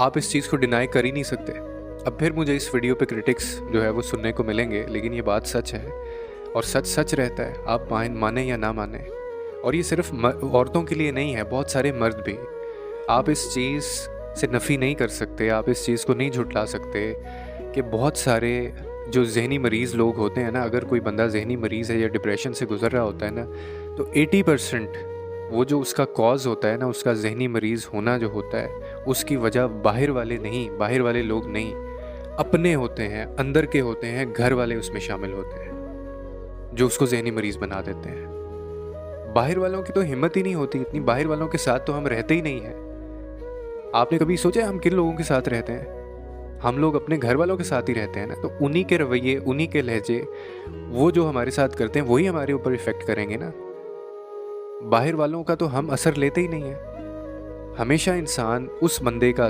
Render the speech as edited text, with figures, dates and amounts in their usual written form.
आप इस चीज़ को डिनाई कर ही नहीं सकते। अब फिर मुझे इस वीडियो पे क्रिटिक्स जो है वो सुनने को मिलेंगे, लेकिन ये बात सच है और सच सच रहता है, आप माने या ना माने। और ये सिर्फ औरतों के लिए नहीं है, बहुत सारे मर्द भी। आप इस चीज़ से नफ़ी नहीं कर सकते, आप इस चीज़ को नहीं झुठला सकते कि बहुत सारे जो ज़हनी मरीज़ लोग होते हैं ना, अगर कोई बंदा ज़हनी मरीज़ है या डिप्रेशन से गुज़र रहा होता है ना, तो 80% वो जो उसका कॉज़ होता है ना, उसका ज़हनी मरीज़ होना जो होता है, उसकी वजह बाहर वाले नहीं, बाहर वाले लोग नहीं, अपने होते हैं, अंदर के होते हैं, घर वाले उसमें शामिल होते हैं, जो उसको ज़हनी मरीज़ बना देते हैं। बाहर वालों की तो हिम्मत ही नहीं होती इतनी, बाहर वालों के साथ तो हम रहते ही नहीं हैं। आपने कभी सोचा है हम किन लोगों के साथ रहते हैं? हम लोग अपने घर वालों के साथ ही रहते हैं ना, तो उन्हीं के रवैये, उन्हीं के लहजे, वो जो हमारे साथ करते हैं, वही हमारे ऊपर इफ़ेक्ट करेंगे ना। बाहर वालों का तो हम असर लेते ही नहीं हैं। हमेशा इंसान उस बंदे का